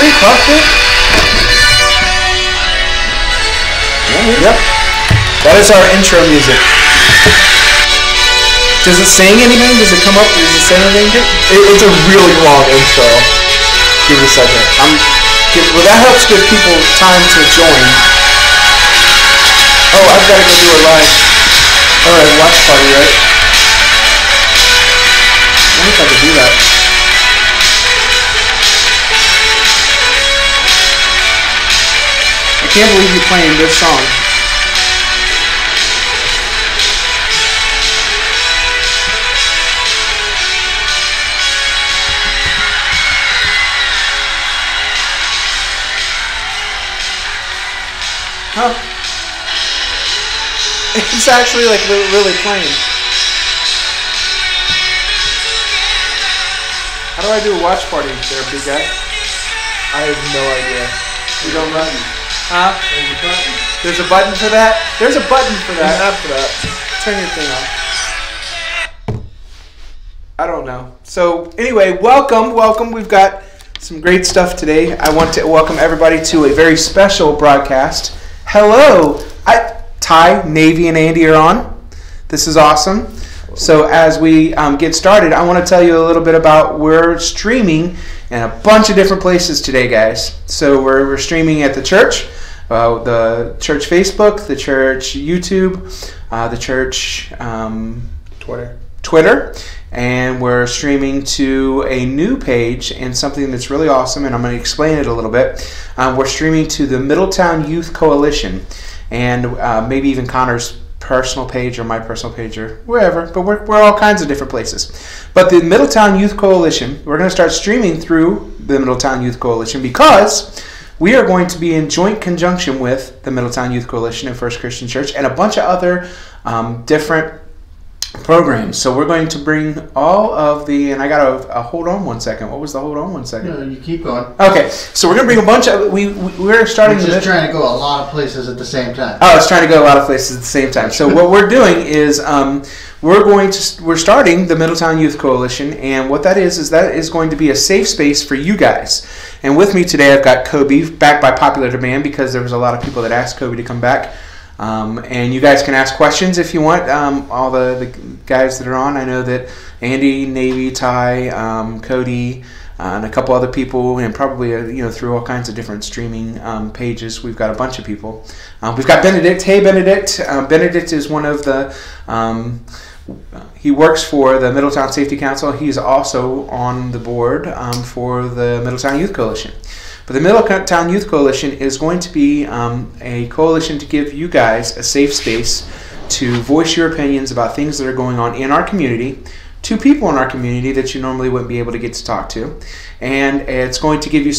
pretty puffy. Yep. That is our intro music. Does it sing anything? Does it come up? Does it say anything? It's a really long intro. Give it a second. Well, that helps give people time to join. Oh, I've got to go do a live. Alright, watch party, right? I wonder if I could do that. I can't believe you're playing this song. Huh? It's actually like really playing. How do I do a watch party there, big guy? I have no idea. You don't run? Huh? There's a button. There's a button for that? There's a button for that. There's an app for that. Turn your thing off. I don't know. So anyway, welcome. We've got some great stuff today. I want to welcome everybody to a very special broadcast. Hello. Ty, Navy, and Andy are on. This is awesome. So as we get started, I want to tell you a little bit about we're streaming in a bunch of different places today, guys. So we're streaming at the church Facebook, the church YouTube, the church Twitter, and we're streaming to a new page and something that's really awesome, and I'm going to explain it a little bit. We're streaming to the Middletown Youth Coalition, and maybe even Connor's personal page or my personal page or wherever, but we're all kinds of different places. But the Middletown Youth Coalition, we're going to start streaming through the Middletown Youth Coalition because we are going to be in joint conjunction with the Middletown Youth Coalition and First Christian Church and a bunch of other different programs. So we're going to bring all of the, and I got a hold on one second. What was the hold on one second? No, you keep going. Okay, so we're going to bring a bunch of, we're starting We're just trying to go a lot of places at the same time. Oh, it's trying to go a lot of places at the same time. So what we're doing is we're starting the Middletown Youth Coalition, and what that is going to be a safe space for you guys. And with me today, I've got Kobe, back by popular demand because there was a lot of people that asked Kobe to come back. And you guys can ask questions if you want. All the guys that are on, I know that Andy, Navy, Ty, Cody, and a couple other people, and probably through all kinds of different streaming pages. We've got a bunch of people. We've got Benedict. Hey, Benedict. Benedict is one of the. He works for the Middletown Safety Council. He's also on the board for the Middletown Youth Coalition. But the Middletown Youth Coalition is going to be a coalition to give you guys a safe space to voice your opinions about things that are going on in our community, to people in our community that you normally wouldn't be able to get to talk to. And it's going to give you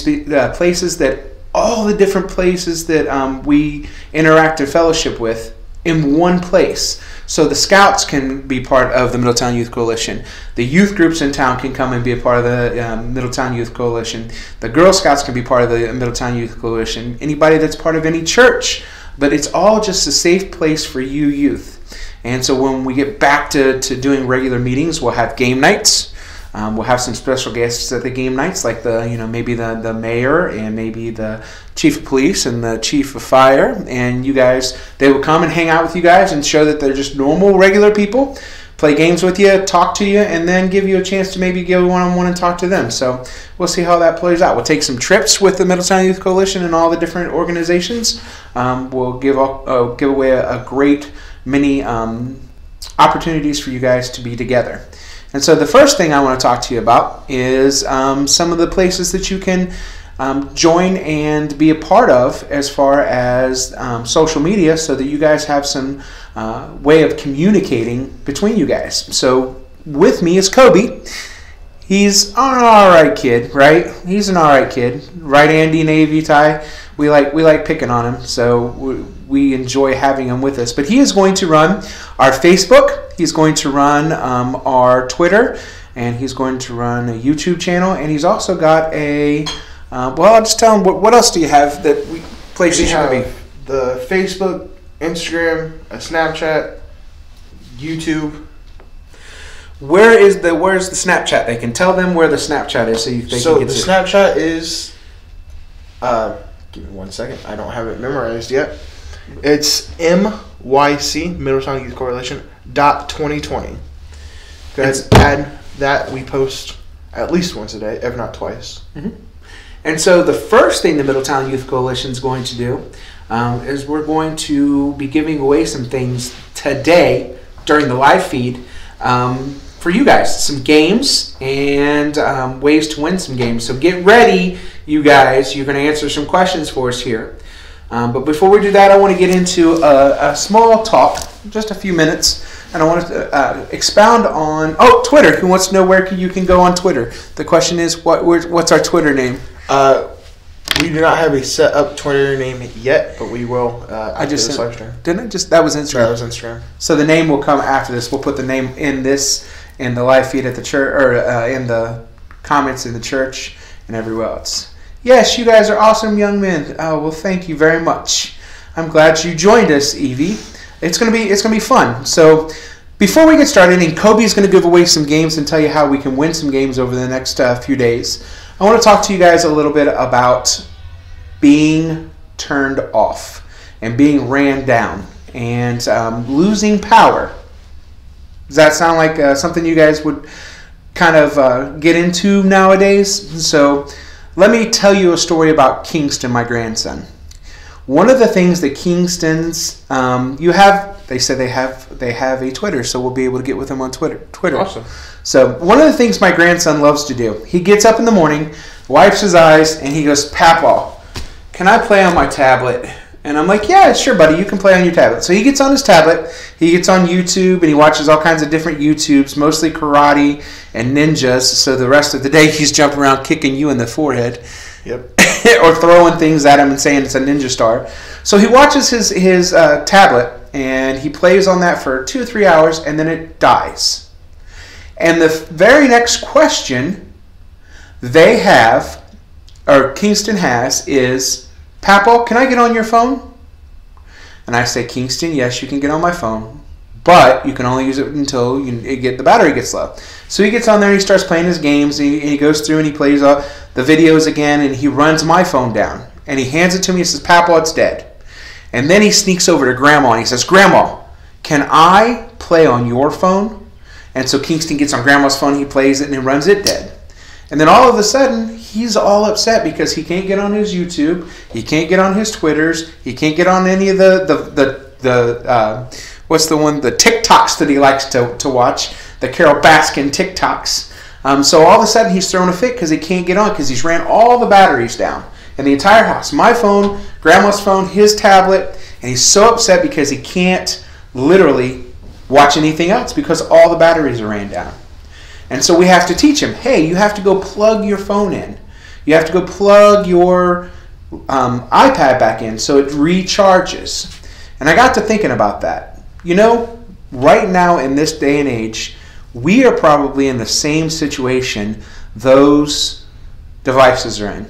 places that, all the different places that we interact and fellowship with in one place. So the Scouts can be part of the Middletown Youth Coalition. The youth groups in town can come and be a part of the Middletown Youth Coalition. The Girl Scouts can be part of the Middletown Youth Coalition. Anybody that's part of any church. But it's all just a safe place for you youth. And so when we get back to doing regular meetings, we'll have game nights. We'll have some special guests at the game nights, like maybe the mayor and maybe the chief of police and the chief of fire. And you guys, they will come and hang out with you guys and show that they're just normal, regular people, play games with you, talk to you, and then give you a chance to maybe go one-on-one and talk to them. So we'll see how that plays out. We'll take some trips with the Middletown Youth Coalition and all the different organizations. We'll give away a great many opportunities for you guys to be together. And so the first thing I want to talk to you about is some of the places that you can join and be a part of as far as social media, so that you guys have some way of communicating between you guys. So with me is Kobe. He's an alright kid, right? He's an alright kid. Right, Andy, Navy, Ty? We like picking on him, so we enjoy having him with us. But he is going to run our Facebook. He's going to run our Twitter, and he's going to run a YouTube channel, and he's also got a. Well, I'll just tell him what else do you have that places you can be? The Facebook, Instagram, a Snapchat, YouTube. Where's the Snapchat? They can tell them where the Snapchat is, so they can get the Snapchat is Give me 1 second. I don't have it memorized yet. It's MYC, Middletown Youth Coalition, .2020. Go ahead and add that. We post at least once a day, if not twice. Mm-hmm. And so the first thing the Middletown Youth Coalition is going to do is we're going to be giving away some things today during the live feed for you guys. Some games and ways to win some games. So get ready, you guys. You're going to answer some questions for us here. But before we do that, I want to get into a small talk, just a few minutes. And I want to expound on, Twitter. Who wants to know where you can go on Twitter? The question is, what's our Twitter name? We do not have a set up Twitter name yet, but we will. I just said, didn't I just? That was Instagram. That was Instagram. So the name will come after this. We'll put the name in the live feed at the church, or in the comments in the church and everywhere else. Yes, you guys are awesome young men. Oh, well, thank you very much. I'm glad you joined us, Evie. It's gonna be fun. So before we get started, and Kobe's gonna give away some games and tell you how we can win some games over the next few days. I want to talk to you guys a little bit about being turned off and being ran down and losing power. Does that sound like something you guys would kind of get into nowadays? So let me tell you a story about Kingston, my grandson. One of the things that Kingston's they said they have a Twitter, so we'll be able to get with them on Twitter. Awesome. So one of the things my grandson loves to do, he gets up in the morning, wipes his eyes, and he goes, "Papa, can I play on my tablet?" And I'm like, "Yeah, sure, buddy, you can play on your tablet." So he gets on his tablet, he gets on YouTube, and he watches all kinds of different YouTubes, mostly karate and ninjas. So the rest of the day he's jumping around kicking you in the forehead. Yep. Or throwing things at him and saying it's a ninja star. So he watches his tablet, and he plays on that for 2 or 3 hours, and then it dies. And the very next question Kingston has is, "Papa, can I get on your phone?" And I say, "Kingston, yes, you can get on my phone, but you can only use it until the battery gets low." So he gets on there and he starts playing his games, and he goes through and he plays the videos again, and he runs my phone down. And he hands it to me and says, "Papa, it's dead." And then he sneaks over to Grandma and he says, "Grandma, can I play on your phone?" And so Kingston gets on Grandma's phone, he plays it, and he runs it dead. And then all of a sudden, he's all upset because he can't get on his YouTube, he can't get on his Twitters, he can't get on any of the TikToks that he likes to watch, the Carol Baskin TikToks. So all of a sudden, he's throwing a fit because he can't get on because he's ran all the batteries down in the entire house. My phone, Grandma's phone, his tablet, and he's so upset because he can't literally watch anything else because all the batteries are ran down. And so we have to teach him, hey, you have to go plug your phone in. You have to go plug your iPad back in so it recharges. And I got to thinking about that. Right now in this day and age, we are probably in the same situation those devices are in.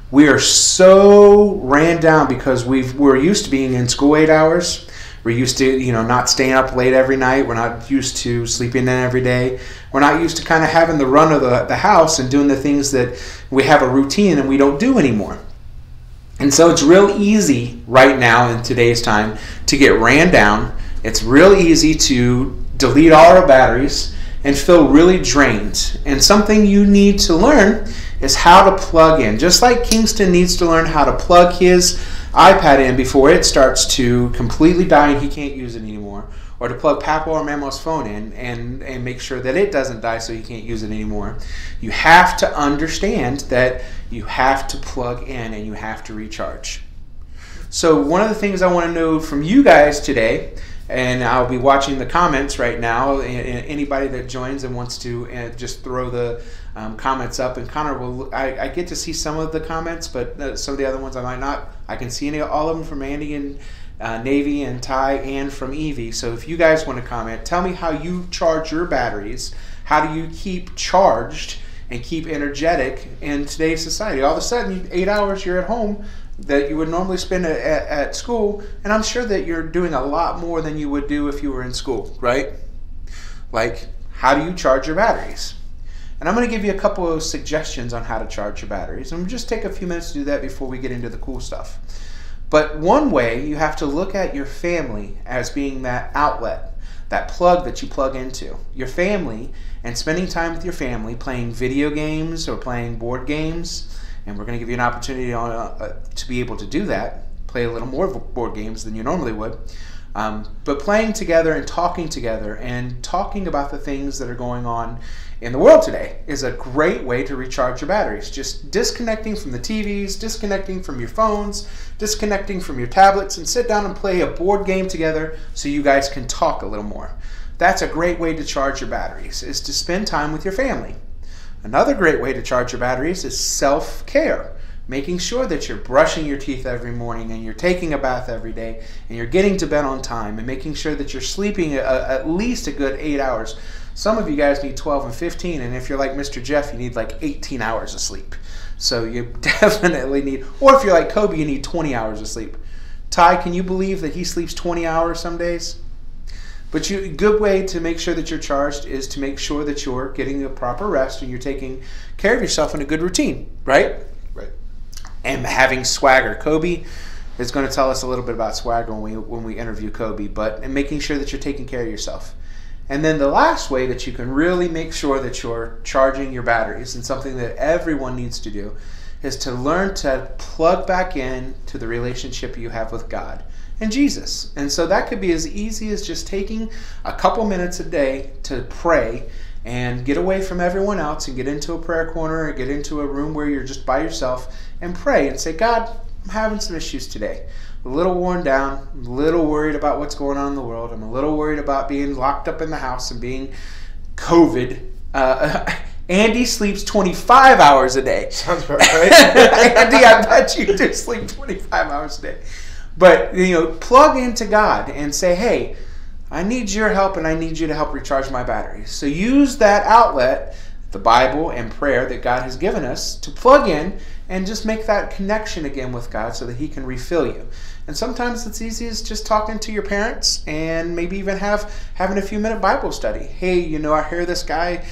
We are so ran down because we're used to being in school 8 hours. We're used to, not staying up late every night. We're not used to sleeping in every day. We're not used to kind of having the run of the house and doing the things that we have a routine and we don't do anymore. And so it's real easy right now in today's time to get ran down. It's real easy to delete all our batteries and feel really drained. And something you need to learn is how to plug in. Just like Kingston needs to learn how to plug his iPad in before it starts to completely die and he can't use it anymore, or to plug Papa or Mama's phone in and make sure that it doesn't die so he can't use it anymore. You have to understand that you have to plug in and you have to recharge. So one of the things I want to know from you guys today, and I'll be watching the comments right now, and anybody that joins and wants to just throw the comments up, and Connor I get to see some of the comments, but some of the other ones I might not. I can see all of them from Andy and Navy and Ty and from Evie. So if you guys want to comment, tell me how you charge your batteries. How do you keep charged and keep energetic in today's society? All of a sudden, 8 hours you're at home that you would normally spend at school, and I'm sure that you're doing a lot more than you would do if you were in school, right? Like, how do you charge your batteries? And I'm going to give you a couple of suggestions on how to charge your batteries. And we'll just take a few minutes to do that before we get into the cool stuff. But one way, you have to look at your family as being that outlet, that plug that you plug into. Your family, and spending time with your family, playing video games or playing board games. And we're going to give you an opportunity to be able to do that. Play a little more board games than you normally would. But playing together and talking about the things that are going on in the world today is a great way to recharge your batteries. Just disconnecting from the TVs, disconnecting from your phones, disconnecting from your tablets, and sit down and play a board game together so you guys can talk a little more. That's a great way to charge your batteries, is to spend time with your family. Another great way to charge your batteries is self-care. Making sure that you're brushing your teeth every morning and you're taking a bath every day and you're getting to bed on time and making sure that you're sleeping at least a good 8 hours. Some of you guys need 12 and 15, and if you're like Mr. Jeff, you need like 18 hours of sleep. So you definitely need, or if you're like Kobe, you need 20 hours of sleep. Ty, can you believe that he sleeps 20 hours some days? But a good way to make sure that you're charged is to make sure that you're getting a proper rest and you're taking care of yourself in a good routine, right? Right. And having swagger. Kobe is going to tell us a little bit about swagger when we interview Kobe, and making sure that you're taking care of yourself. And then the last way that you can really make sure that you're charging your batteries, and something that everyone needs to do, is to learn to plug back in to the relationship you have with God and Jesus. And so that could be as easy as just taking a couple minutes a day to pray and get away from everyone else and get into a prayer corner or get into a room where you're just by yourself and pray and say, God, I'm having some issues today. I'm a little worn down. I'm a little worried about what's going on in the world. I'm a little worried about being locked up in the house and being COVID. Andy sleeps 25 hours a day. Sounds about right. Andy, I bet you do sleep 25 hours a day. But, plug into God and say, hey, I need your help and I need you to help recharge my batteries. So use that outlet, the Bible and prayer that God has given us, to plug in and just make that connection again with God so that He can refill you. And sometimes it's easy as just talking to your parents and maybe even having a few-minute Bible study. Hey, I hear this guy,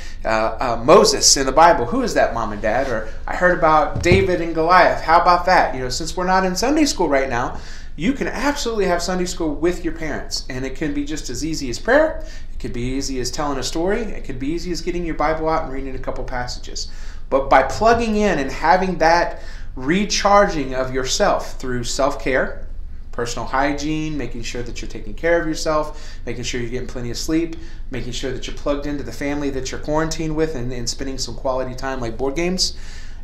Moses in the Bible. Who is that, Mom and Dad? Or I heard about David and Goliath. How about that? Since we're not in Sunday school right now, you can absolutely have Sunday school with your parents. And it can be just as easy as prayer. It could be easy as telling a story. It could be easy as getting your Bible out and reading a couple passages. But by plugging in and having that recharging of yourself through self-care, personal hygiene, making sure that you're taking care of yourself, making sure you're getting plenty of sleep, making sure that you're plugged into the family that you're quarantined with and spending some quality time like board games.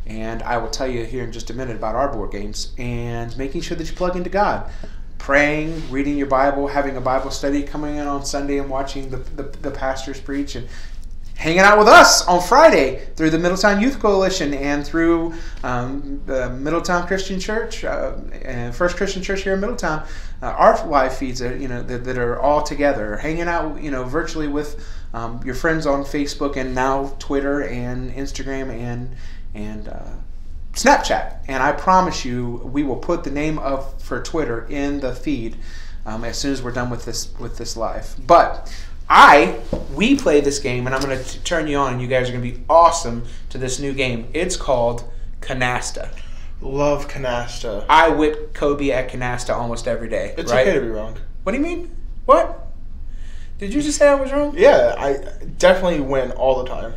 And I will tell you here in just a minute about our board games. And making sure that you plug into God. Praying, reading your Bible, having a Bible study, coming in on Sunday and watching the pastors preach, and hanging out with us on Friday through the Middletown Youth Coalition and through the Middletown Christian Church and First Christian Church here in Middletown. Our live feeds are, that are all together, hanging out, virtually with your friends on Facebook and now Twitter and Instagram and Snapchat. And I promise you, we will put the name for Twitter in the feed as soon as we're done with this live. But we play this game, and I'm going to turn you on, and you guys are going to be awesome to this new game. It's called Canasta. Love Canasta. I whip Kobe at Canasta almost every day. It's right? okay to be wrong. What do you mean? What? Did you just say I was wrong? Yeah, I definitely win all the time.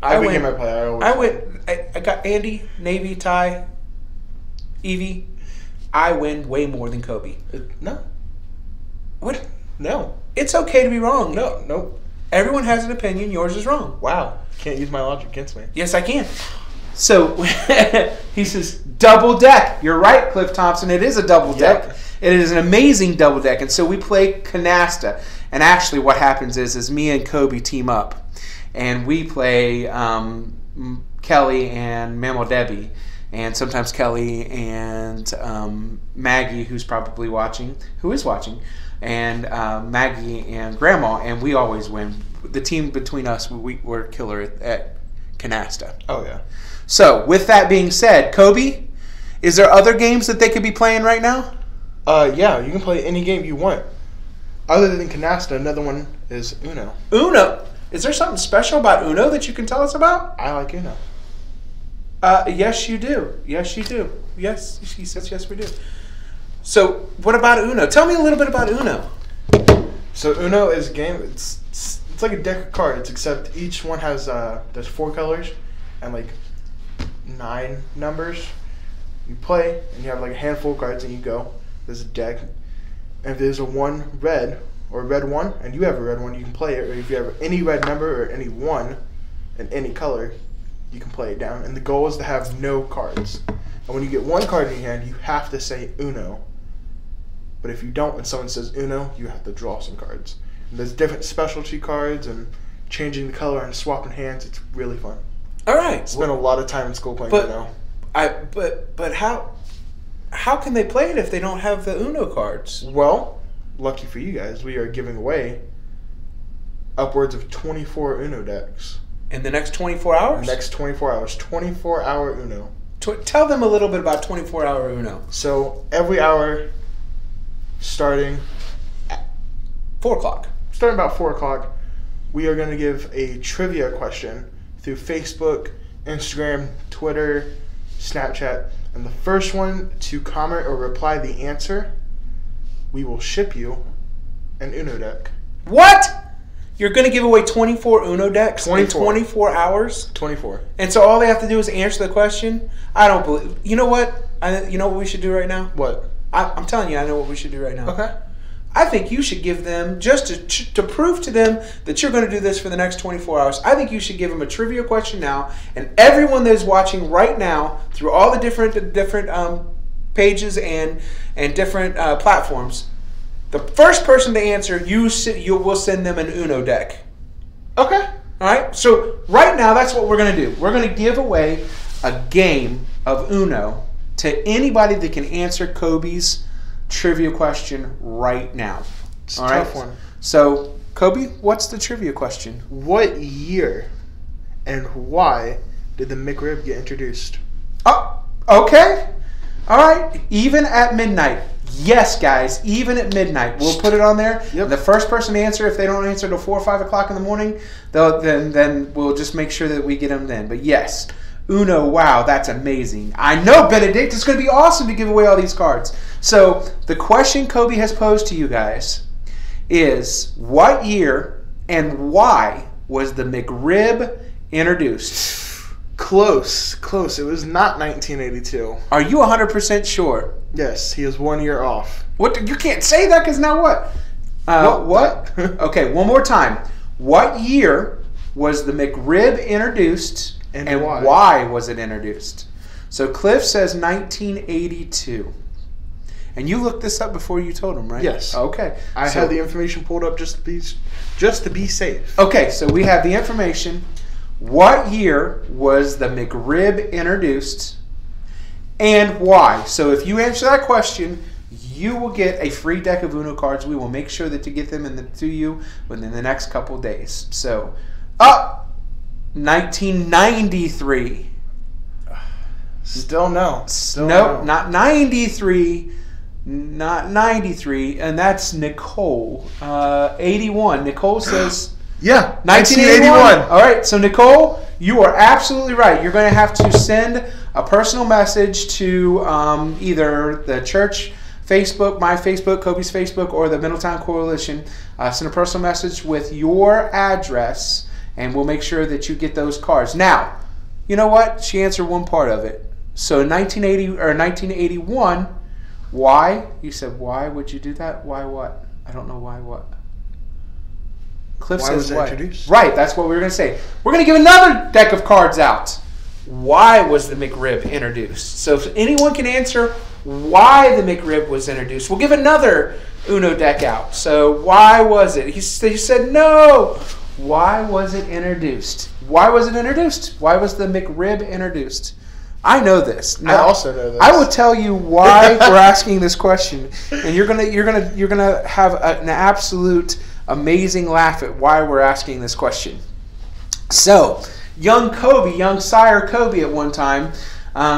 Every game I play, I always win. I got Andy, Navy, Ty, Evie. I win way more than Kobe. No. What? No. It's okay to be wrong. No. Nope. Everyone has an opinion. Yours is wrong. Wow. Can't use my logic against me. Yes, I can. So he says, double deck. You're right, Cliff Thompson. It is a double deck. Yep. It is an amazing double deck. And so we play Canasta. And actually what happens is me and Kobe team up. And we play Kelly and Mammal Debbie. And sometimes Kelly and Maggie, who is watching. And Maggie and Grandma. And we always win. The team between us, we're killer at Canasta. Oh, yeah. So, with that being said, Kobe, is there other games that they could be playing right now? Yeah, you can play any game you want. Other than Canasta, another one is Uno. Uno. Is there something special about Uno that you can tell us about? I like Uno. Yes, you do. Yes, you do. Yes, he says yes, we do. So, what about Uno? Tell me a little bit about Uno. So Uno is a game. It's like a deck of cards, except each one has there's 4 colors and like 9 numbers. You play and you have like a handful of cards and you go. There's a deck, and if there's a 1 red or a red 1 and you have a red 1, you can play it. Or if you have any red number or any 1 in any color, you can play it down. And the goal is to have no cards. And when you get 1 card in your hand, you have to say Uno. But if you don't, when someone says Uno, you have to draw some cards. And there's different specialty cards and changing the color and swapping hands. It's really fun. All right. Spent a lot of time in school playing Uno. But how can they play it if they don't have the Uno cards? Well, lucky for you guys, we are giving away upwards of 24 Uno decks. In the next 24 hours? Next 24 hours. 24-hour Uno. Tell them a little bit about 24-hour Uno. So every hour, starting at 4 o'clock. Starting about 4 o'clock, we are going to give a trivia question through Facebook, Instagram, Twitter, Snapchat. And the first one to comment or reply the answer, we will ship you an Uno deck. What? You're going to give away 24 Uno decks 24. in 24 hours? 24. And so all they have to do is answer the question? I don't believe... You know what? You know what we should do right now? What? I'm telling you, I know what we should do right now. Okay. I think you should give them, just to prove to them that you're going to do this for the next 24 hours, I think you should give them a trivia question now. And everyone that is watching right now, through all the different pages and different platforms, the first person to answer, you will send them an Uno deck. Okay. All right? So right now, that's what we're going to do. We're going to give away a game of Uno to anybody that can answer Kobe's trivia question right now. It's a tough one. So, Kobe, what's the trivia question? What year and why did the McRib get introduced? Oh, okay. All right. Even at midnight. Yes, guys. Even at midnight. We'll put it on there. Yep. The first person to answer, if they don't answer till 4 or 5 o'clock in the morning, then we'll just make sure that we get them then. But yes, Uno, wow, that's amazing. I know, Benedict, it's going to be awesome to give away all these cards. So the question Kobe has posed to you guys is, what year and why was the McRib introduced? Close. It was not 1982. Are you 100% sure? Yes, he is 1 year off. What? You can't say that because now what? What? Okay, one more time. What year was the McRib introduced? And why was it introduced? So Cliff says 1982. And you looked this up before you told him, right? Yes. Okay. I had the information pulled up just to be safe. Okay, so we have the information. What year was the McRib introduced and why? So if you answer that question, you will get a free deck of Uno cards. We will make sure that to get them to you within the next couple days. So, 1993. Still no. Nope, not 93. Not 93, and that's Nicole. 81. Nicole says... Yeah, 1981. All right, so Nicole, you are absolutely right. You're going to have to send a personal message to either the church Facebook, my Facebook, Kobe's Facebook, or the Middletown Coalition. Send a personal message with your address, and we'll make sure that you get those cards. Now, you know what? She answered one part of it. So 1980 or 1981, why? You said, why would you do that? Why what? I don't know why what. Cliff why says was it what? Introduced? Right, that's what we were going to say. We're going to give another deck of cards out. Why was the McRib introduced? So if anyone can answer why the McRib was introduced, we'll give another Uno deck out. So why was it? He said no. Why was it introduced? Why was it introduced? Why was the McRib introduced? I know this. Now, I also know this. I will tell you why we're asking this question, and you're gonna have an absolute amazing laugh at why we're asking this question. So, young sire Kobe at one time,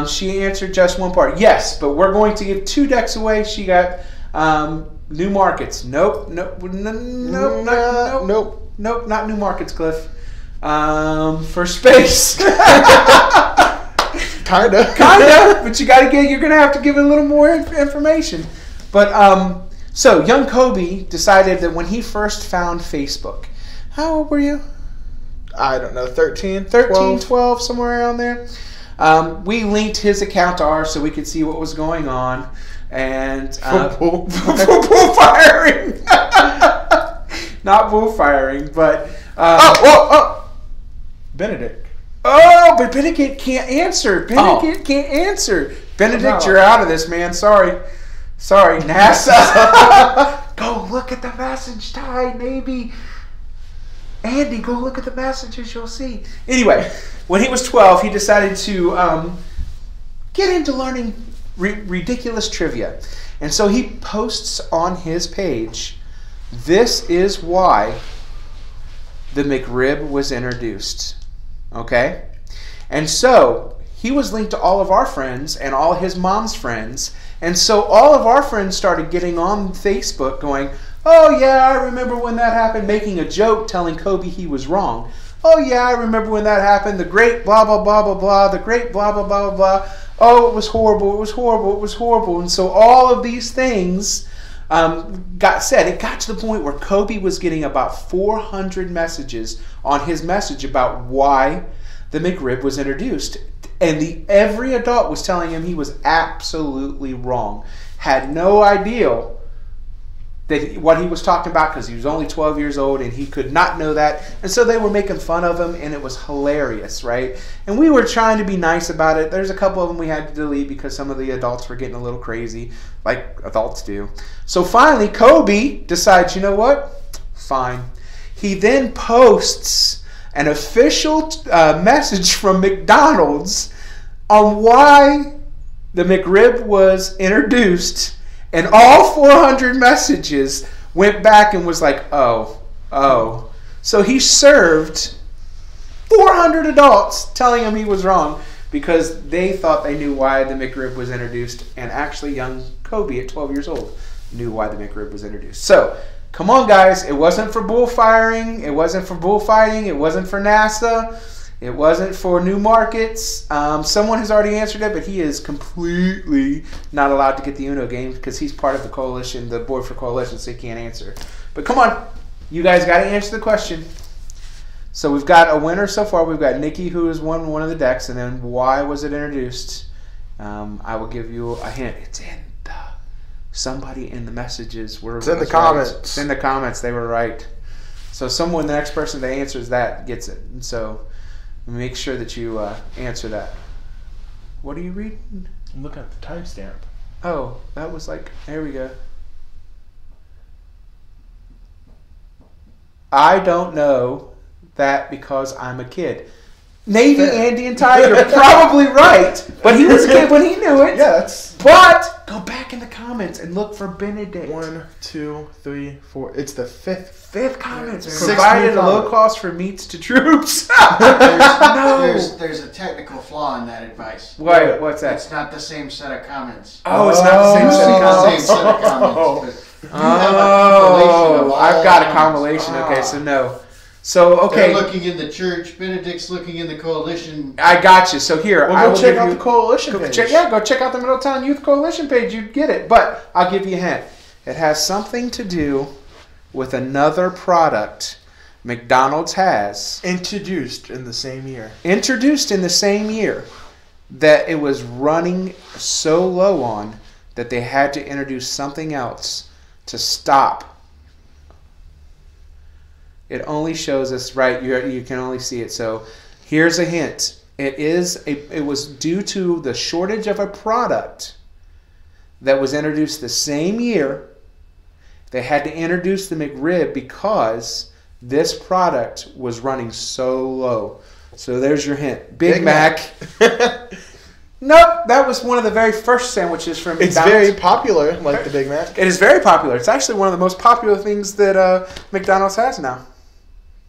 she answered just one part. Yes, but we're going to give 2 decks away. She got new markets. Nope. Nope, not new markets, Cliff. For space. Kinda, but you're gonna have to give it a little more information. But so young Kobe decided that when he first found Facebook, how old were you? I don't know, 13, 12, somewhere around there. We linked his account to ours so we could see what was going on. And for bullfiring. Not bullfiring, but Benedict. Oh, but Benedict can't answer. Can't answer. Benedict, you're out of this, man. Sorry, NASA. Go look at the message, Ty, maybe. Andy, go look at the messages. You'll see. Anyway, when he was 12, he decided to get into learning ridiculous trivia. And so he posts on his page, "This is why the McRib was introduced." Okay? And so he was linked to all of our friends and all his mom's friends. And so all of our friends started getting on Facebook going, "Oh yeah, I remember when that happened," making a joke telling Kobe he was wrong. "Oh yeah, I remember when that happened. The great blah, blah, blah, blah, blah. The great blah, blah, blah, blah, blah. Oh, it was horrible. It was horrible. It was horrible." And so all of these things got said. It got to the point where Kobe was getting about 400 messages on his message about why the McRib was introduced. And every adult was telling him he was absolutely wrong. Had no idea what he was talking about because he was only 12 years old and he could not know that. And so they were making fun of him and it was hilarious, right? And we were trying to be nice about it. There's a couple of them we had to delete because some of the adults were getting a little crazy, like adults do. So finally, Kobe decides, you know what? Fine. He then posts an official message from McDonald's on why the McRib was introduced. And all 400 messages went back and was like, oh. So he served 400 adults telling him he was wrong because they thought they knew why the McRib was introduced. And actually young Kobe at 12 years old knew why the McRib was introduced. So, come on guys, it wasn't for bullfiring, it wasn't for bullfighting, it wasn't for NASA. It wasn't for new markets. Someone has already answered it, but he is completely not allowed to get the Uno game because he's part of the coalition, the board for coalition, so he can't answer. But come on, you guys got to answer the question. So we've got a winner so far. We've got Nikki, who has won one of the decks, and then why was it introduced? I will give you a hint. It's in somebody in the messages. It's in the comments. Right. It's in the comments. They were right. So someone, the next person that answers that gets it. And so make sure that you answer that. What are you reading? I'm looking at the timestamp. Oh, that was like, there we go. I don't know that because I'm a kid. Navy, Andy, and Ty, you're probably right. But he was a kid when he knew it. Yes. But go back in the comments and look for Benedict. 1, 2, 3, 4. It's the fifth comment. Provided a low cost for meats to troops. There's a technical flaw in that advice. Why? What's that? It's not the same set of comments. Oh, it's not the same set of comments. Same set of comments. I've got a compilation. Okay, so no. So, okay. They're looking in the church. Benedict's looking in the coalition. I got you. So here, I will check out the coalition page. Go check out the Middletown Youth Coalition page. You'd get it. But I'll give you a hint. It has something to do with another product McDonald's has. Introduced in the same year. That it was running so low on that they had to introduce something else to stop. It only shows us, right, you can only see it. So here's a hint. It was due to the shortage of a product that was introduced the same year. They had to introduce the McRib because this product was running so low. So there's your hint. Big Mac. Nope, that was one of the very first sandwiches from McDonald's. It's very popular, like the Big Mac. It is very popular. It's actually one of the most popular things that McDonald's has now.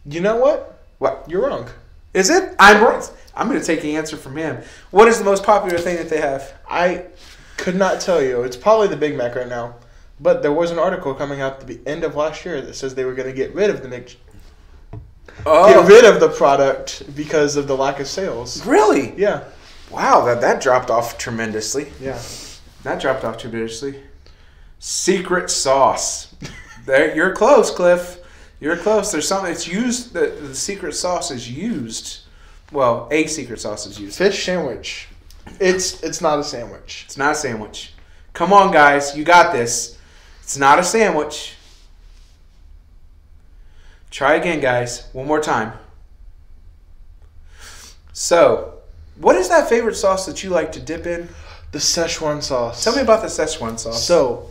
You know what? What? You're wrong. Is it? I'm wrong. I'm going to take the answer from him. What is the most popular thing that they have? I could not tell you. It's probably the Big Mac right now. But there was an article coming out at the end of last year that says they were going to get rid of the get rid of the product because of the lack of sales. Really? Yeah. Wow, that dropped off tremendously. Yeah. That dropped off tremendously. Secret sauce. There, you're close, Cliff. You're close. There's something. It's used. The secret sauce is used. Well, a secret sauce is used. Fish sandwich. It's not a sandwich. It's not a sandwich. Come on, guys. You got this. It's not a sandwich. Try again, guys. One more time. So, what is that favorite sauce that you like to dip in? The Szechuan sauce. Tell me about the Szechuan sauce. So,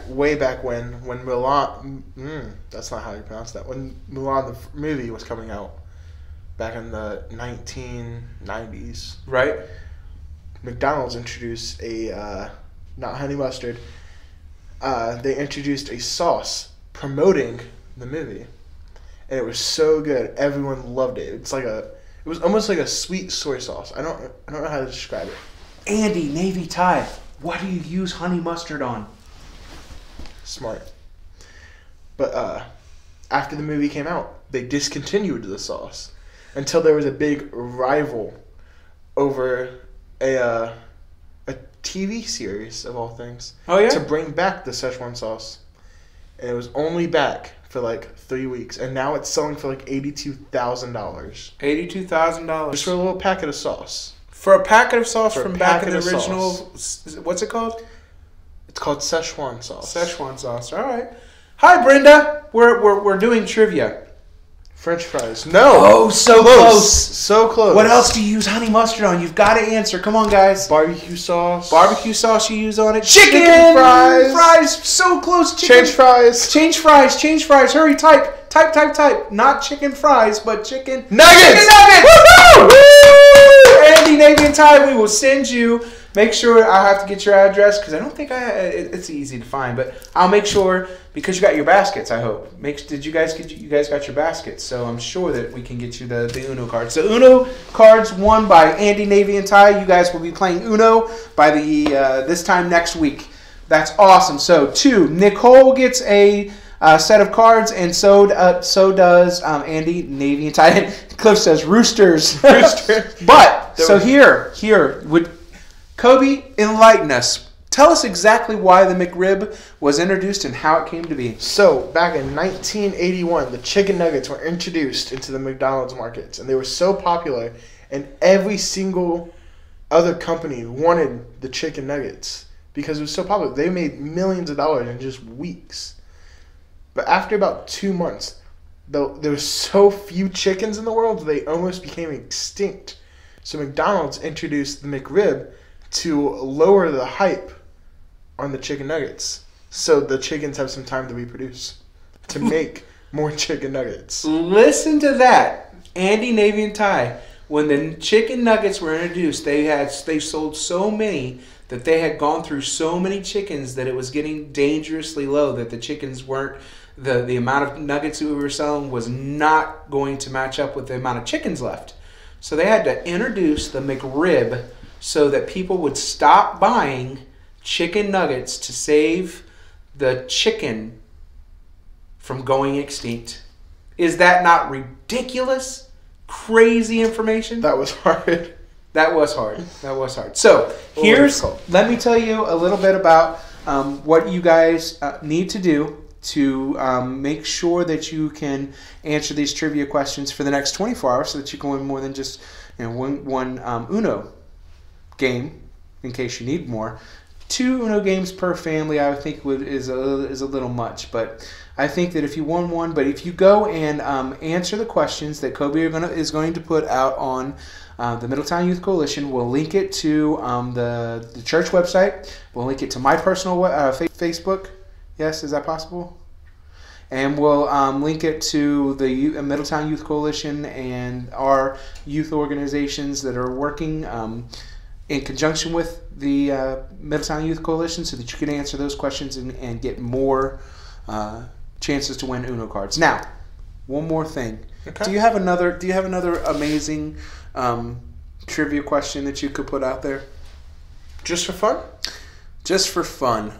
way back when Mulan, that's not how you pronounce that. When Mulan the movie was coming out, back in the 1990s, right? McDonald's introduced a not honey mustard. They introduced a sauce promoting the movie, and it was so good. Everyone loved it. It was almost like a sweet soy sauce. I don't know how to describe it. Andy, Navy tie. What do you use honey mustard on? Smart. But after the movie came out, they discontinued the sauce until there was a big rival over a TV series of all things. Oh yeah. To bring back the Szechuan sauce, and it was only back for like 3 weeks, and now it's selling for like $82,000. $82,000 just for a little packet of sauce. For a packet of sauce For a from back in the packet of original. sauce. What's it called? It's called Szechuan sauce. Szechuan sauce. All right. Hi, Brenda. We're doing trivia. French fries. No. Oh, so close. So close. What else do you use honey mustard on? You've got to answer. Come on, guys. Barbecue sauce. Barbecue sauce you use on it. Chicken fries. Fries. So close. Chicken. Change fries. Change fries. Change fries. Hurry, type. Type. Not chicken fries, but chicken nuggets. Chicken nuggets. Woo! Andy, Navy, and Ty, we will send you. Make sure I have to get your address because I don't think it's easy to find, but I'll make sure because you got your baskets. I hope. Did you guys got your baskets? So I'm sure that we can get you the Uno cards. So Uno cards won by Andy, Navy, and Ty. You guys will be playing Uno by this time next week. That's awesome. So 2, Nicole gets a set of cards, and so does Andy, Navy, and Ty. And Cliff says roosters. But so here would. Kobe, enlighten us. Tell us exactly why the McRib was introduced and how it came to be. So, back in 1981, the chicken nuggets were introduced into the McDonald's markets, and they were so popular, and every single other company wanted the chicken nuggets because it was so popular. They made millions of dollars in just weeks. But after about 2 months, there were so few chickens in the world, they almost became extinct. So McDonald's introduced the McRib to lower the hype on the chicken nuggets, so the chickens have some time to reproduce to make more chicken nuggets. Listen to that, Andy, Navy, and Ty. When the chicken nuggets were introduced, they sold so many that they had gone through so many chickens that it was getting dangerously low. That the chickens weren't the amount of nuggets that we were selling was not going to match up with the amount of chickens left. So they had to introduce the McRib so that people would stop buying chicken nuggets to save the chicken from going extinct. Is that not ridiculous? Crazy information? That was hard. That was hard. So let me tell you a little bit about what you guys need to do to make sure that you can answer these trivia questions for the next 24 hours so that you can win more than just one Uno game, in case you need more. 2 Uno games per family, I would think is a little much, but I think that if you won one, but if you go and answer the questions that Kobe is going to put out on the Middletown Youth Coalition, we'll link it to the church website. We'll link it to my personal Facebook. Yes, is that possible? And we'll link it to the Middletown Youth Coalition and our youth organizations that are working in conjunction with the Middletown Youth Coalition, so that you can answer those questions and get more chances to win Uno cards. Now, one more thing. Okay. Do you have another amazing trivia question that you could put out there? Just for fun? Just for fun.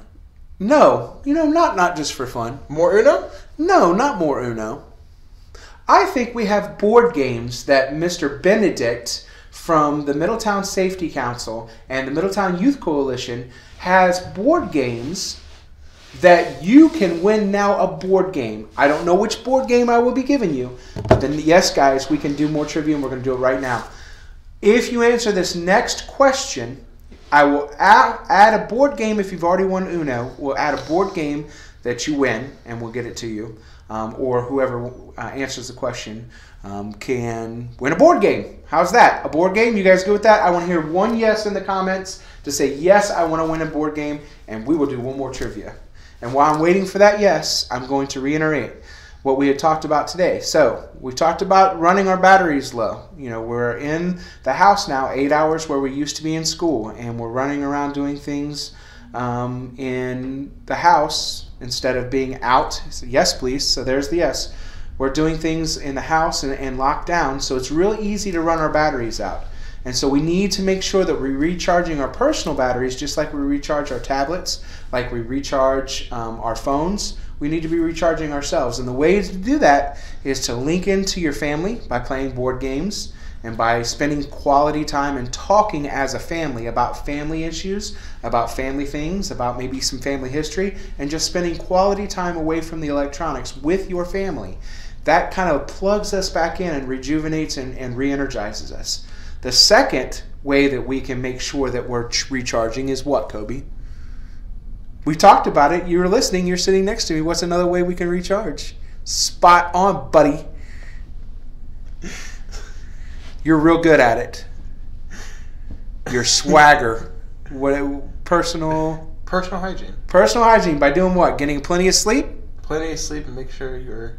No, not just for fun. More Uno? No, not more Uno. I think we have board games that Mr. Benedict from the Middletown Safety Council and the Middletown Youth Coalition has board games that you can win now a board game. I don't know which board game I will be giving you, but then yes, guys, we can do more trivia, and we're going to do it right now. If you answer this next question, I will add a board game. If you've already won Uno, we'll add a board game that you win, and we'll get it to you. Or whoever answers the question can win a board game. How's that? A board game? You guys good with that? I want to hear one yes in the comments to say, yes, I want to win a board game, and we will do one more trivia. And while I'm waiting for that yes, I'm going to reiterate what we had talked about today. So we talked about running our batteries low. You know, we're in the house now 8 hours where we used to be in school, and we're running around doing things in the house instead of being out. So yes, please. So there's the yes. We're doing things in the house and locked down, so it's really easy to run our batteries out. And so we need to make sure that we're recharging our personal batteries just like we recharge our tablets, like we recharge our phones. We need to be recharging ourselves. And the way to do that is to link into your family by playing board games and by spending quality time and talking as a family about family issues, about family things, about maybe some family history, and just spending quality time away from the electronics with your family. That kind of plugs us back in and rejuvenates and re-energizes us. The second way that we can make sure that we're recharging is what, Kobe? We talked about it. You were listening. You're sitting next to me. What's another way we can recharge? Spot on, buddy. You're real good at it. Your swagger. Personal hygiene. Personal hygiene by doing what? Getting plenty of sleep? Plenty of sleep and make sure you're...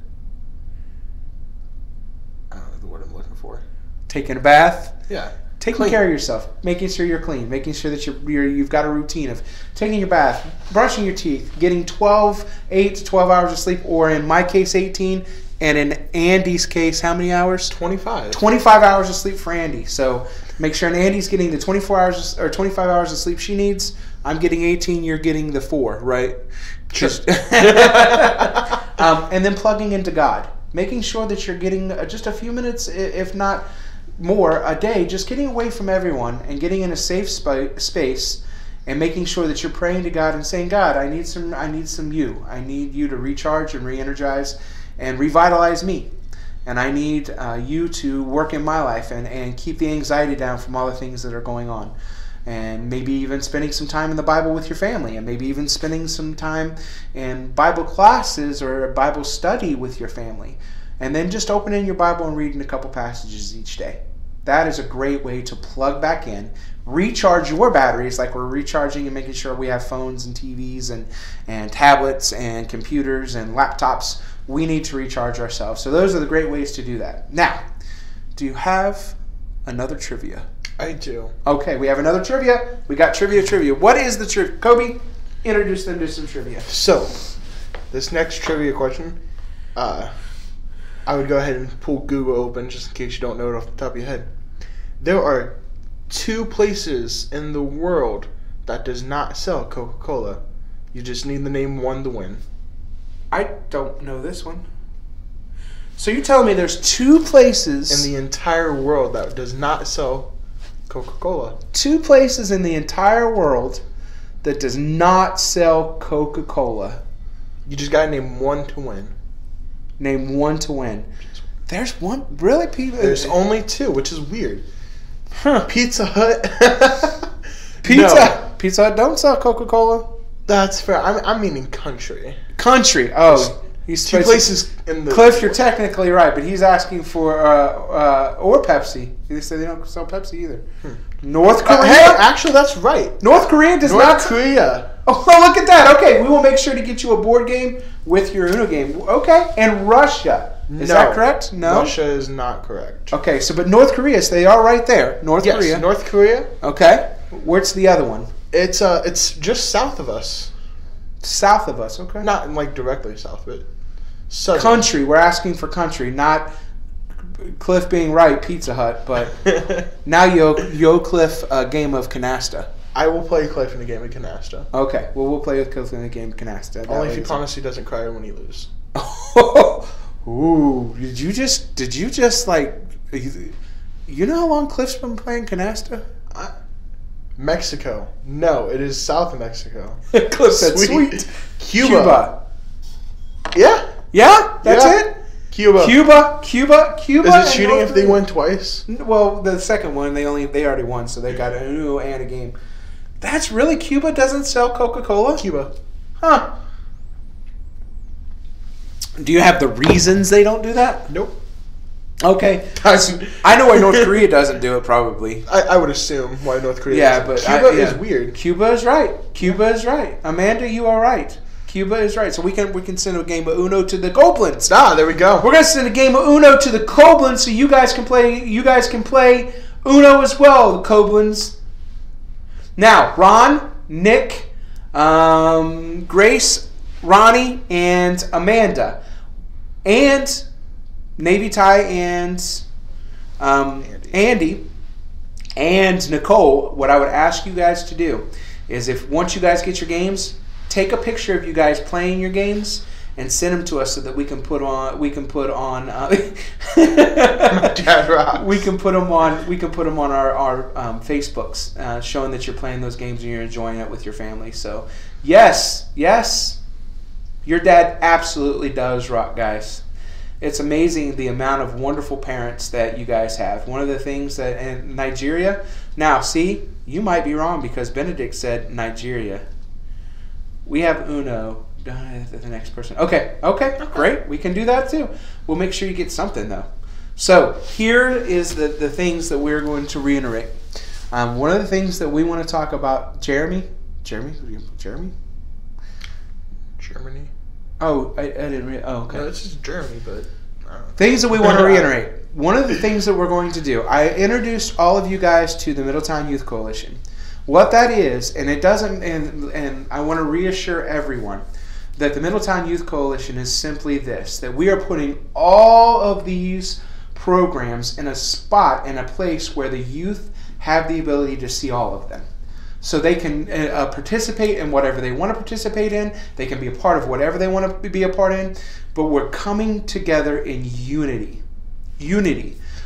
I don't know the word I'm looking for. Taking a bath? Yeah. Taking care of yourself, making sure you're clean, making sure that you've got a routine of taking your bath, brushing your teeth, getting 8 to 12 hours of sleep, or in my case 18, and in Andy's case, how many hours? 25. 25 hours of sleep for Andy. So make sure Andy's getting the 24 hours or 25 hours of sleep she needs. I'm getting 18, you're getting the 4, right? Sure. And then plugging into God, making sure that you're getting just a few minutes, if not more, a day, just getting away from everyone and getting in a safe space and making sure that you're praying to God and saying, God, I need some you. I need you to recharge and re-energize and revitalize me. And I need you to work in my life and keep the anxiety down from all the things that are going on. And maybe even spending some time in the Bible with your family, and maybe even spending some time in Bible classes or Bible study with your family. And then just opening your Bible and reading a couple passages each day. That is a great way to plug back in, recharge your batteries like we're recharging and making sure we have phones and TVs and tablets and computers and laptops. We need to recharge ourselves. So those are the great ways to do that. Now, do you have another trivia? I do. Okay, we have another trivia. We got trivia. What is the trivia? Kobe, introduce them to some trivia. So, this next trivia question, I would go ahead and pull Google open just in case you don't know it off the top of your head. There are 2 places in the world that does not sell Coca-Cola. You just need to name one to win. I don't know this one. So you're telling me there's 2 places in the entire world that does not sell Coca-Cola. 2 places in the entire world that does not sell Coca-Cola. You just gotta name one to win. Name one to win. There's one? Really, people? There's only 2, which is weird. Huh. Pizza Hut. Pizza Hut don't sell Coca-Cola? That's fair. I'm meaning country. Country. Oh. He's 2 places in the... Cliff, you're technically right, but he's asking for... or Pepsi. They say they don't sell Pepsi either. North Korea? Hey, actually, that's right. North Korea does not... North Korea. Oh, look at that. Okay, we will make sure to get you a board game with your Uno game. Okay. And Russia. Is that correct? No. Russia is not correct. Okay, so but North Korea, so they are right there. North Korea. Yes, North Korea. Okay. Where's the other one? It's just south of us. South of us, okay. Not like directly south, but southern. Country. We're asking for country, not Cliff being right, Pizza Hut, but now yo Cliff a game of canasta. I will play Cliff in a game of canasta. Okay, well we'll play with Cliff in a game of canasta. Only if he promises he doesn't cry when he loses. Ooh, did you just like, you know how long Cliff's been playing canasta? Mexico. No, it is South Mexico. Cliff said sweet. Cuba. Yeah? Yeah? That's it? Cuba. Cuba. Is it cheating if they win twice? Well, the second one, they already won, so they got an uno and a game. That's really Cuba doesn't sell Coca-Cola? Cuba. Huh. Do you have the reasons they don't do that? Nope. Okay. I know why North Korea doesn't do it, probably. I would assume why North Korea doesn't. But Cuba is weird. Cuba is right. Amanda, you are right. Cuba is right. So we can send a game of Uno to the Koblenz. There we go. We're gonna send a game of Uno to the Koblenz so you guys can play Uno as well, the Koblenz. Now, Ron, Nick, Grace, Ronnie, and Amanda, and Navy Ty and Andy and Nicole, what I would ask you guys to do is once you guys get your games, take a picture of you guys playing your games and send them to us so that we can put on our Facebooks, showing that you're playing those games and you're enjoying it with your family. So yes, your dad absolutely does rock, guys. It's amazing the amount of wonderful parents that you guys have. One of the things that in Nigeria, now see, you might be wrong because Benedict said Nigeria. We have Uno. The next person. Okay, great. We can do that too. We'll make sure you get something though. So here is the things that we're going to reiterate. One of the things that we want to talk about, Jeremy. Oh, I didn't read. Oh, okay. No, it's just Germany, but things that we want to reiterate. One of the things that we're going to do, I introduced all of you guys to the Middletown Youth Coalition. What that is, and it doesn't, and I want to reassure everyone that the Middletown Youth Coalition is simply this, that we are putting all of these programs in a spot, in a place where the youth have the ability to see all of them. So they can participate in whatever they want to participate in. They can be a part of whatever they want to be a part in. But we're coming together in unity.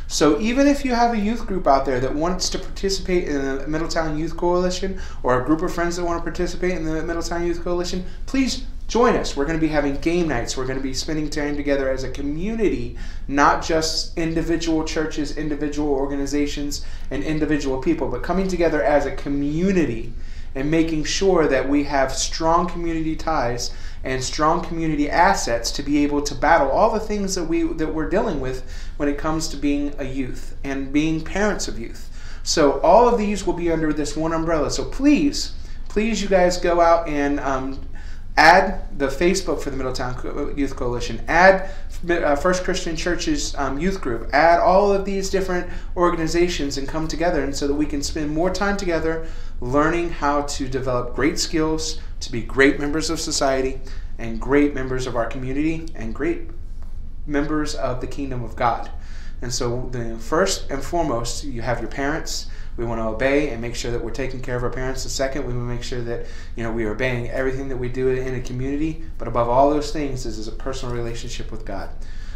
So even if you have a youth group out there that wants to participate in the Middletown Youth Coalition, or a group of friends that want to participate in the Middletown Youth Coalition, please join us. We're going to be having game nights. We're going to be spending time together as a community, not just individual churches, individual organizations, and individual people, but coming together as a community and making sure that we have strong community ties and strong community assets to be able to battle all the things that we're dealing with when it comes to being a youth and being parents of youth. So all of these will be under this one umbrella. So please you guys go out and add the Facebook for the Middletown Youth Coalition, add First Christian Church's youth group, add all of these different organizations and come together, and so that we can spend more time together learning how to develop great skills, to be great members of society and great members of our community and great members of the kingdom of God. And so first and foremost, you have your parents. We want to obey and make sure that we're taking care of our parents. The second, we want to make sure that we are obeying everything that we do in a community. But above all those things is a personal relationship with God.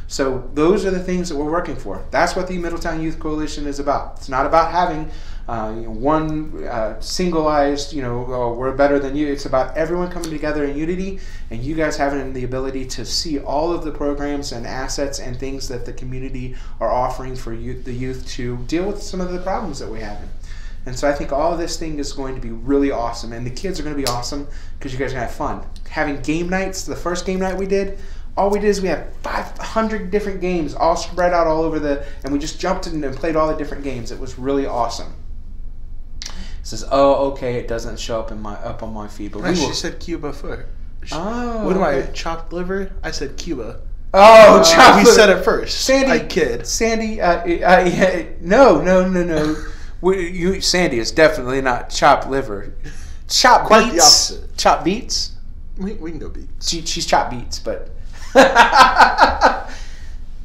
So those are the things that we're working for. That's what the Middletown Youth Coalition is about. It's not about having one singleized, oh, we're better than you. It's about everyone coming together in unity and you guys having the ability to see all of the programs and assets and things that the community are offering for the youth to deal with some of the problems that we have. And so I think all of this thing is going to be really awesome. And the kids are going to be awesome because you guys are going to have fun. Having game nights, the first game night we did, all we did is we had 500 different games all spread out all over and we just jumped in and played all the different games. It was really awesome. It says, oh, okay, it doesn't show up on my feed. But she said Cuba first. Oh. What am I, chopped liver? I said Cuba. Oh, chopped liver. We said it first. Sandy. I kid. Sandy, no. Sandy is definitely not chopped liver. Chopped Quite beets. the opposite. Chopped beets. We can go beets. She's chopped beets, but...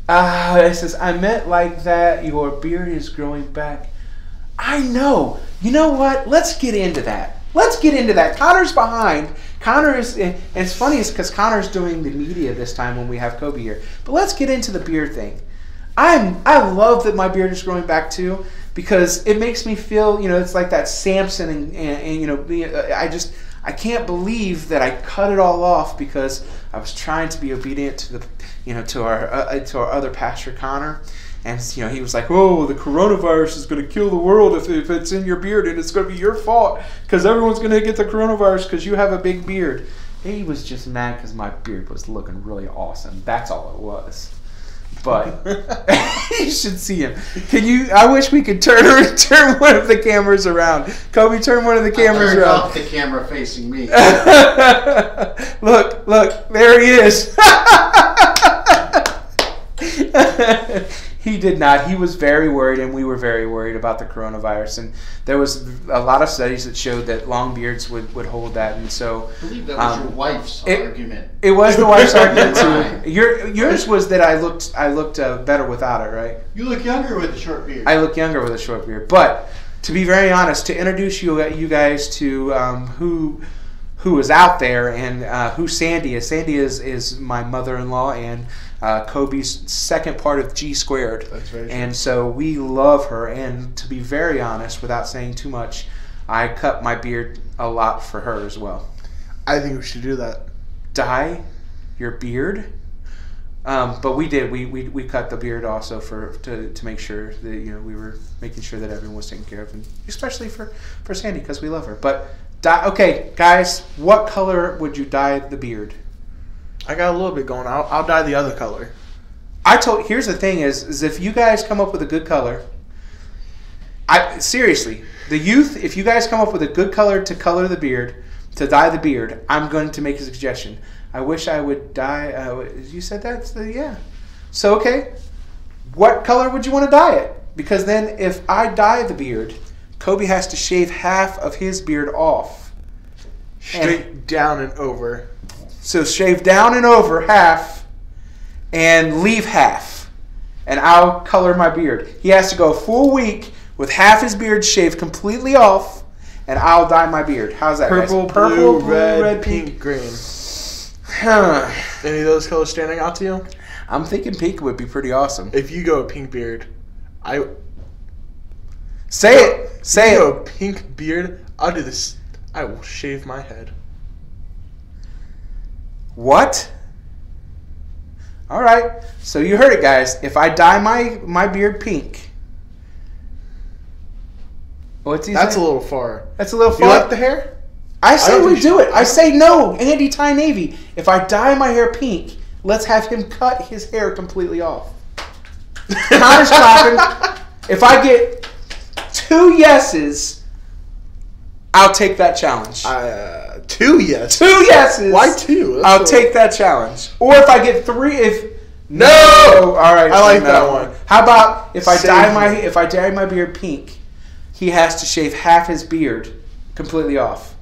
it says, I meant like that your beard is growing back. I know. You know what? Let's get into that. Let's get into that. Connor's behind. Connor is, and it's funny because Connor's doing the media this time when we have Kobe here. But let's get into the beard thing. I love that my beard is growing back too, because it makes me feel, it's like that Samson, and I can't believe that I cut it all off because I was trying to be obedient to to our other pastor Connor. And he was like, "Oh, the coronavirus is going to kill the world if it's in your beard, and it's going to be your fault because everyone's going to get the coronavirus because you have a big beard." He was just mad because my beard was looking really awesome. That's all it was. But you should see him. I wish we could turn one of the cameras around. Kobe, turn one of the cameras around. Off the camera facing me. Look, there he is. He did not. He was very worried, and we were very worried about the coronavirus. And there was a lot of studies that showed that long beards would hold that. And so I believe that was your wife's argument. It was the wife's argument too. Yours was that I looked better without it, right? You look younger with a short beard. I look younger with a short beard. But to be very honest, to introduce you guys to who is out there and who Sandy is. Sandy is my mother-in-law and Kobe's second part of G squared. That's very true. And so we love her. And to be very honest, without saying too much, I cut my beard a lot for her as well. I think we should do that. Dye your beard? But we did. We cut the beard also to make sure that we were making sure that everyone was taken care of, and especially for Sandy because we love her. But okay, guys, what color would you dye the beard? I got a little bit going. I'll dye the other color. Here's the thing is if you guys come up with a good color, seriously, the youth, if you guys come up with a good color to color the beard, to dye the beard, I'm going to make a suggestion. I wish I would dye. You said that? Yeah. So, okay. What color would you want to dye it? Because then if I dye the beard, Kobe has to shave half of his beard off. Straight down and over. So shave down and over half and leave half. And I'll color my beard. He has to go a full week with half his beard shaved completely off, and I'll dye my beard. How's that, Purple, guys? blue, red, pink, green. Any of those colors standing out to you? I'm thinking pink would be pretty awesome. If you go pink beard, Say it. If you go pink beard, I'll do this. I will shave my head. What? All right. So you heard it, guys. If I dye my beard pink. What's he That's saying? a little far. That's a little far. You like the hair? I say we do it. I say no. Andy Ty Navy. If I dye my hair pink, let's have him cut his hair completely off. Connor's clapping. If I get 2 yeses, I'll take that challenge. 2 yeses. 2 yeses. Why 2? I'll take that challenge. Or if I get 3, No! All right. I like that one. How about if I dye my beard pink, he has to shave half his beard completely off.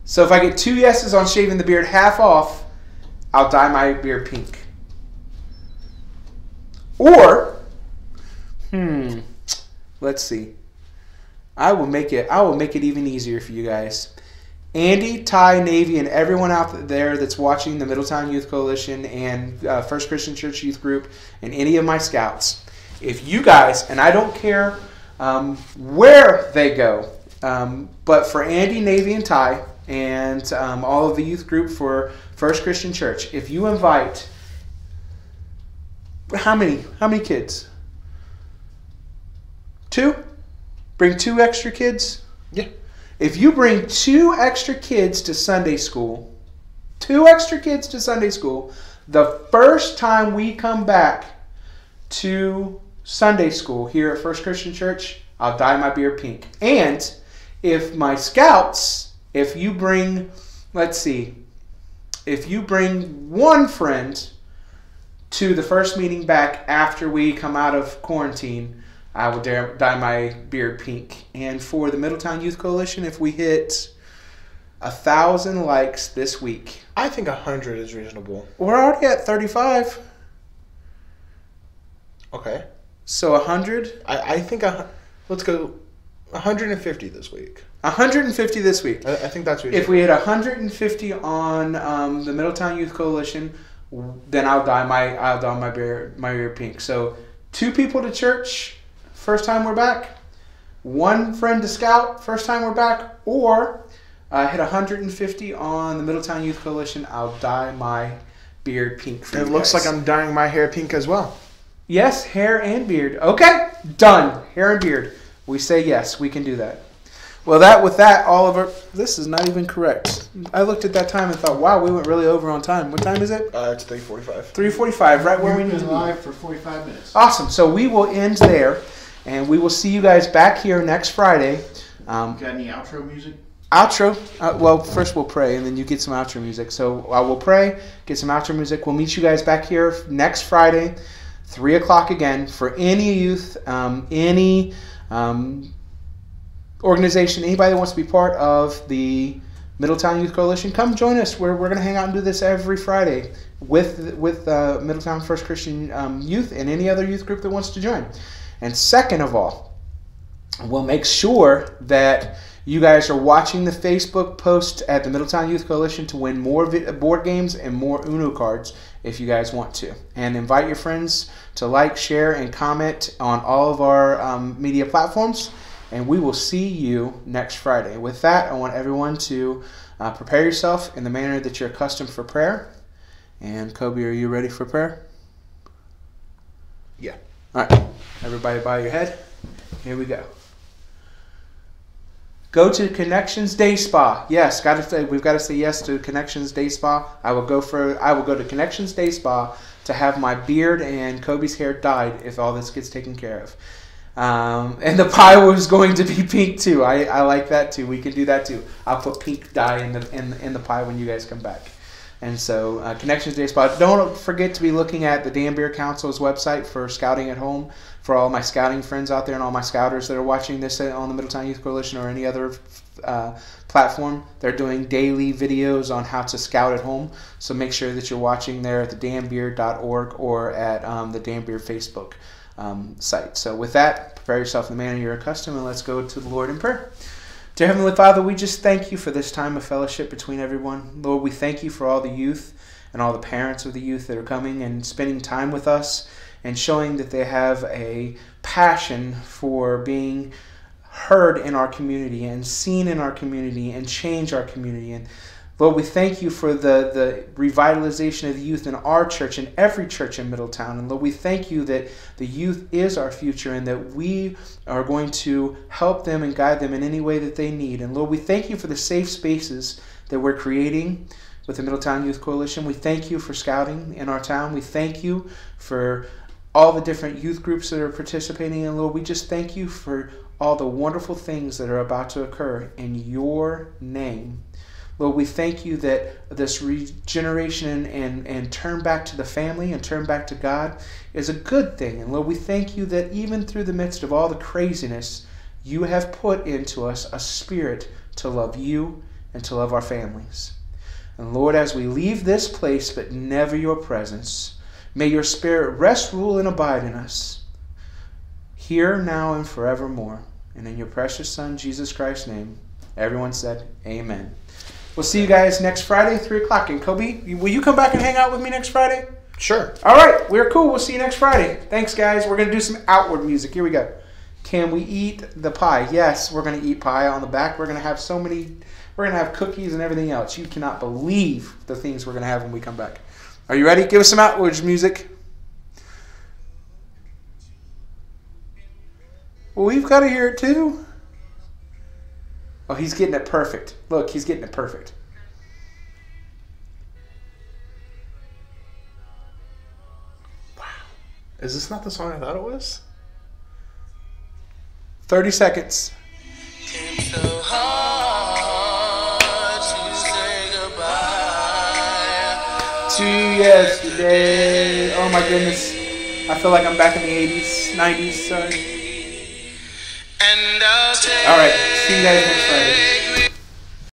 So if I get 2 yeses on shaving the beard half off, I'll dye my beard pink. Or, let's see. I will make it even easier for you guys. Andy, Ty, Navy, and everyone out there that's watching the Middletown Youth Coalition and First Christian Church Youth Group and any of my scouts, if you guys, and I don't care where they go, but for Andy, Navy, and Ty, and all of the youth group for First Christian Church, if you invite, how many kids? 2? Bring 2 extra kids? Yeah. If you bring 2 extra kids to Sunday school, 2 extra kids to Sunday school, the first time we come back to Sunday school here at First Christian Church, I'll dye my beard pink. And if my scouts, if you bring 1 friend to the first meeting back after we come out of quarantine, I will dye my beard pink. And for the Middletown Youth Coalition, if we hit 1,000 likes this week, I think 100 is reasonable. we're already at 35. Okay. So 100. I think let's go. 150 this week. 150 this week. I think that's what. If we hit 150 on the Middletown Youth Coalition, then I'll dye my beard pink. So 2 people to church, first time we're back. 1 friend to scout, first time we're back. Or hit 150 on the Middletown Youth Coalition. I'll dye my beard pink for you It looks guys. like I'm dyeing my hair pink as well. Yes, hair and beard. Okay, done. Hair and beard. We say yes, we can do that. Well, with that, Oliver, this is not even correct. I looked at that time and thought, wow, we went really over on time. What time is it? It's 3:45. 3:45, right where we need to be. live for 45 minutes. Awesome. So we will end there, and we will see you guys back here next Friday. Got any outro music? Outro. Well, first we'll pray, and then you get some outro music. So I will pray, get some outro music. We'll meet you guys back here next Friday, 3 o'clock again, for any youth, any organization, anybody that wants to be part of the Middletown Youth Coalition, come join us. We're going to hang out and do this every Friday with Middletown First Christian Youth and any other youth group that wants to join. And second of all, we'll make sure that you guys are watching the Facebook post at the Middletown Youth Coalition to win more board games and more Uno cards if you guys want to. And invite your friends to like, share, and comment on all of our media platforms. And we will see you next Friday. With that, I want everyone to prepare yourself in the manner that you're accustomed for prayer. And Kobe, are you ready for prayer? Yeah. All right. Everybody bow your head. Here we go. Go to Connections Day Spa. Yes, we've got to say yes to Connections Day Spa. I will go to Connections Day Spa to have my beard and Kobe's hair dyed if all this gets taken care of. And the pie was going to be pink too. I like that too. We can do that too. I'll put pink dye in the pie when you guys come back. And so Connections Day Spa. Don't forget to be looking at the Danbury Council's website for scouting at home for all my scouting friends out there and all my scouters that are watching this on the Middletown Youth Coalition or any other platform. They're doing daily videos on how to scout at home. So make sure that you're watching there at the danbeer.org or at the Danbury Facebook site. So with that, prepare yourself in the manner you're accustomed, and let's go to the Lord in prayer. Dear Heavenly Father, we just thank you for this time of fellowship between everyone. Lord, we thank you for all the youth and all the parents of the youth that are coming and spending time with us and showing that they have a passion for being heard in our community and seen in our community and change our community. And Lord, we thank you for the revitalization of the youth in our church and every church in Middletown. And Lord, we thank you that the youth is our future and that we are going to help them and guide them in any way that they need. And Lord, we thank you for the safe spaces that we're creating with the Middletown Youth Coalition. We thank you for scouting in our town. We thank you for all the different youth groups that are participating. And Lord, we just thank you for all the wonderful things that are about to occur in your name. Lord, we thank you that this regeneration and turn back to the family and turn back to God is a good thing. And Lord, we thank you that even through the midst of all the craziness, you have put into us a spirit to love you and to love our families. And Lord, as we leave this place but never your presence, may your spirit rest, rule, and abide in us, here, now, and forevermore. And in your precious Son, Jesus Christ's name, everyone said, amen. We'll see you guys next Friday, 3 o'clock. And Kobe, will you come back and hang out with me next Friday? Sure. All right. We're cool. We'll see you next Friday. Thanks, guys. We're going to do some outward music. Here we go. Can we eat the pie? Yes, we're going to eat pie on the back. We're going to have we're going to have cookies and everything else. You cannot believe the things we're going to have when we come back. Are you ready? Give us some outwards music. Well, we've got to hear it too. Oh, he's getting it perfect. Look, he's getting it perfect. Wow. Is this not the song I thought it was? 30 seconds. Came so hard to say goodbye To yesterday. Oh my goodness. I feel like I'm back in the 80s, 90s, sorry. And I'll take All right. See you guys next Friday.